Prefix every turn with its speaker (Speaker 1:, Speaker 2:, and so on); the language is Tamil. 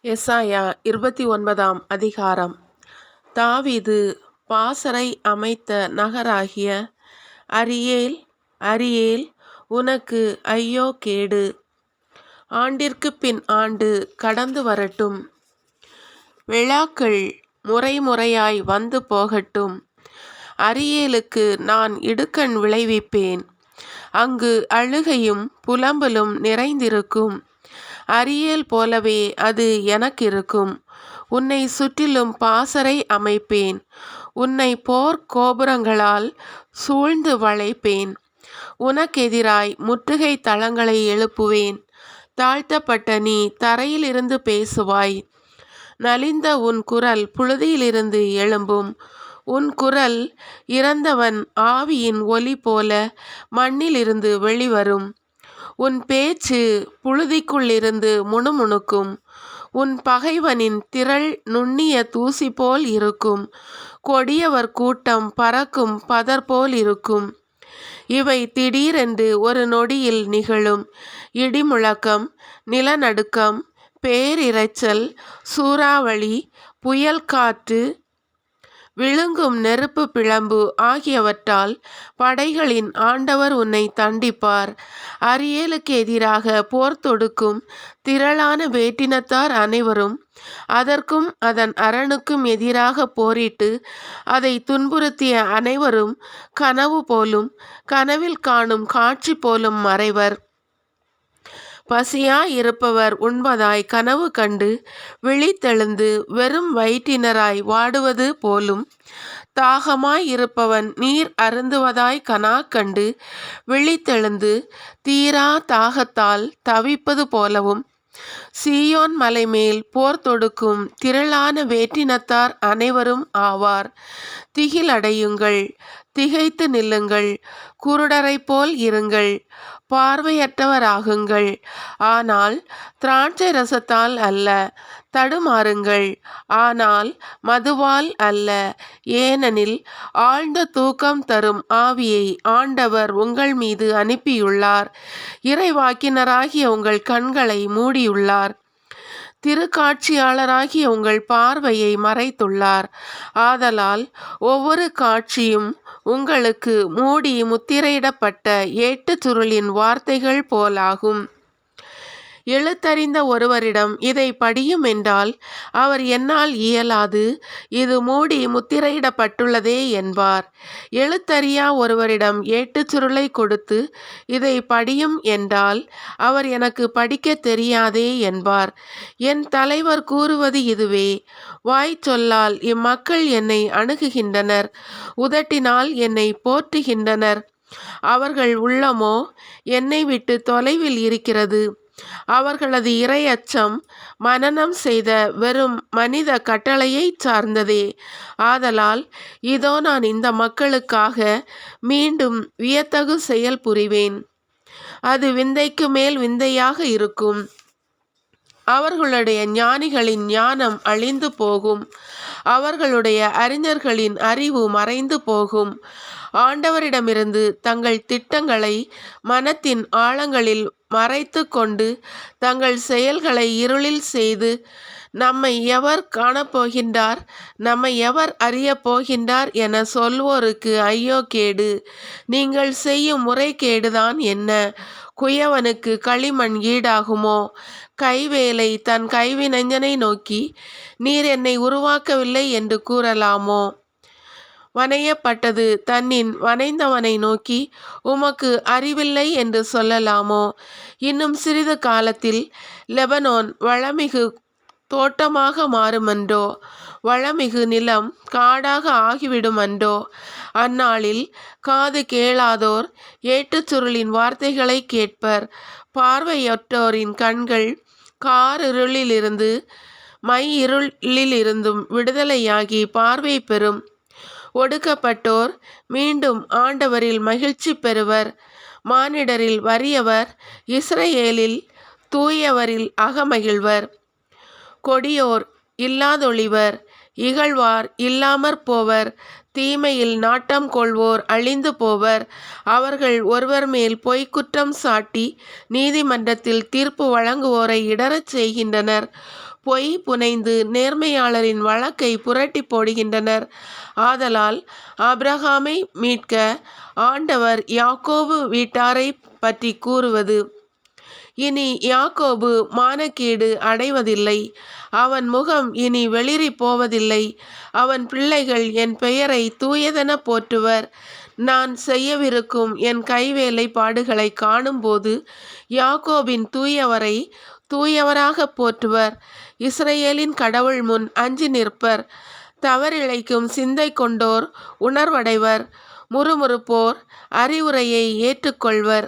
Speaker 1: எசாயா 29ஆம் அதிகாரம். தாவீது பாசறை அமைத்த நகராகிய அரியேல், அரியேல், உனக்கு ஐயோ கேடு! ஆண்டிற்குப் பின் ஆண்டு கடந்து வரட்டும், விழாக்கள் முறைமுறையாய் வந்து போகட்டும். அரியேலுக்கு நான் இடுக்கண் விளைவிப்பேன், அங்கு அழுகையும் புலம்பலும் நிறைந்திருக்கும். அரியேல் போலவே அது எனக்கிருக்கும். உன்னை சுற்றிலும் பாசறை அமைப்பேன், உன்னை போர் கோபுரங்களால் சூழ்ந்து வளைப்பேன். உனக்கெதிராய் முற்றுகை தளங்களை எழுப்புவேன். தாழ்த்தப்பட்ட நீ தரையிலிருந்து பேசுவாய். நலிந்த உன் குரல் புழுதியிலிருந்து எழும்பும். உன் குரல் இறந்தவன் ஆவியின் ஒலி போல மண்ணிலிருந்து வெளிவரும். உன் பேச்சு புழுதிக்குள்ளிருந்து முணுமுணுக்கும். உன் பகைவனின் திரள் நுண்ணிய தூசி போல் இருக்கும். கொடியவர் கூட்டம் பறக்கும் பதர் போல் இருக்கும். இவை திடீரென்று ஒரு நொடியில் நிகழும். இடிமுழக்கம், நிலநடுக்கம், பேரிரைச்சல், சூறாவளி, புயல் காற்று, விழுங்கும் நெருப்பு பிழம்பு ஆகியவற்றால் படைகளின் ஆண்டவர் உன்னை தண்டிப்பார். அரியேலுக்கு எதிராக போர் தொடுக்கும் திரளான வேற்றினத்தார் அனைவரும் அதற்கும் அதன் அரணுக்கும் எதிராக போரிட்டு அதை துன்புறுத்திய அனைவரும் கனவு போலும் கனவில் காணும் காட்சி போலும் மறைவர். பசியாயிருப்பவர் உண்பதாய் கனவு கண்டு விழித்தெழுந்து வெறும் வயிற்றினராய் வாடுவது போலும், தாகமாயிருப்பவன் நீர் அருந்துவதாய் கனா கண்டு விழித்தெழுந்து தீரா தாகத்தால் தவிப்பது போலவும், சீயோன் மலைமேல் போர் தொடுக்கும் திரளான வேற்றினத்தார் அனைவரும் ஆவார். திகிலடையுங்கள், திகைத்து நில்லுங்கள், குருடரைப் போல் இருங்கள், பார்வையற்றவராகுங்கள். ஆனால் திராட்சை ரசத்தால் அல்ல, தடுமாறுங்கள், ஆனால் மதுவால் அல்ல. ஏனெனில் ஆழ்ந்த தூக்கம் தரும் ஆவியை ஆண்டவர் உங்கள் மீது அனுப்பியுள்ளார். இறைவாக்கினராகிய உங்கள் கண்களை மூடியுள்ளார். திருக்காட்சியாளராகிய உங்கள் பார்வையை மறைத்துள்ளார். ஆதலால் ஒவ்வொரு காட்சியும் உங்களுக்கு மூடி முத்திரையிடப்பட்ட ஏட்டுச் சுருளின் வார்த்தைகள் போலாகும். எழுத்தறிந்த ஒருவரிடம் இதை படியும் என்றால் அவர் என்னால் இயலாது, இது மூடி முத்திரையிடப்பட்டுள்ளதே என்பார். எழுத்தறியா ஒருவரிடம் ஏட்டுச் சுருளை கொடுத்து இதை படியும் என்றால் அவர் எனக்கு படிக்க தெரியாதே என்பார். என் தலைவர் கூறுவது இதுவே: வாய் சொல்லால் இம்மக்கள் என்னை அணுகுகின்றனர், உதட்டினால் என்னை போற்றுகின்றனர். அவர்கள் உள்ளமோ என்னை விட்டு தொலைவில் இருக்கிறது. அவர்களது இறையச்சம் மனனம் செய்த வெறும் மனித கட்டளையைச் சார்ந்ததே. ஆதலால் இதோ நான் இந்த மக்களுக்காக மீண்டும் வியத்தகு செயல் புரிவேன். அது விந்தைக்கு மேல் விந்தையாக இருக்கும். அவர்களுடைய ஞானிகளின் ஞானம் அழிந்து போகும், அவர்களுடைய அறிஞர்களின் அறிவு மறைந்து போகும். ஆண்டவரிடமிருந்து தங்கள் திட்டங்களை மனத்தின் ஆழங்களில் மறைத்து கொண்டு தங்கள் செயல்களை இருளில் செய்து, நம்மை எவர் காணப்போகின்றார், நம்மை எவர் அறியப் போகின்றார் என சொல்வோருக்கு ஐயோ கேடு! நீங்கள் செய்யும் முறைகேடுதான் என்ன? குயவனுக்கு களிமண் ஈடாகுமோ? கைவேலை தன் கைவினைஞனை நோக்கி, நீர் என்னை உருவாக்கவில்லை என்று கூறலாமோ? வனையப்பட்டது தன்னின் வனைந்தவனை நோக்கி, உமக்கு அறிவில்லை என்று சொல்லலாமோ? இன்னும் சிறிது காலத்தில் லெபனோன் வளமிகு தோட்டமாக மாறுமன்றோ? வளமிகு நிலம் காடாக ஆகிவிடுமன்றோ? அந்நாளில் காது கேளாதோர் ஏட்டுச் சுருளின் வார்த்தைகளை கேட்பர். பார்வையற்றோரின் கண்கள் காரிருளிலிருந்து மை இருளிலிருந்தும் விடுதலையாகி பார்வை பெறும். ஒடுக்கப்பட்டோர் மீண்டும் ஆண்டவரில் மகிழ்ச்சி பெறுவர். மானிடரில் வறியவர் இஸ்ரவேலில் தூயவரில் அகமகிழ்வர். கொடியோர் இல்லாதொழிவர், இகழ்வார் இல்லாமற் போவர். தீமையில் நாட்டம் கொள்வோர் அழிந்து போவர். அவர்கள் ஒருவர் மேல் பொய்க்குற்றம் சாட்டி நீதிமன்றத்தில் தீர்ப்பு வழங்குவோரை இடறச் செய்கின்றனர். பொய் புனைந்து நேர்மையாளரின் வழக்கை புரட்டி போடுகின்றனர். ஆதலால் ஆபிரகாமை மீட்க ஆண்டவர் யாக்கோபு வீட்டாரை பற்றி கூறுவது: இனி யாக்கோபு மானக்கேடு அடைவதில்லை, அவன் முகம் இனி வெளிரி போவதில்லை. அவன் பிள்ளைகள் என் பெயரை தூயதென போற்றுவர். நான் செய்யவிருக்கும் என் கைவேலை பாடுகளை காணும்போது யாக்கோபின் தூயவரை தூயவராக போற்றுவர். இஸ்ரவேலின் கடவுள் முன் அஞ்சி நிற்பர். தவறிழைக்கும் சிந்தை கொண்டோர் உணர்வடைவர். முறுமுறுப்போர் அறிவுரையை ஏற்றுக்கொள்வர்.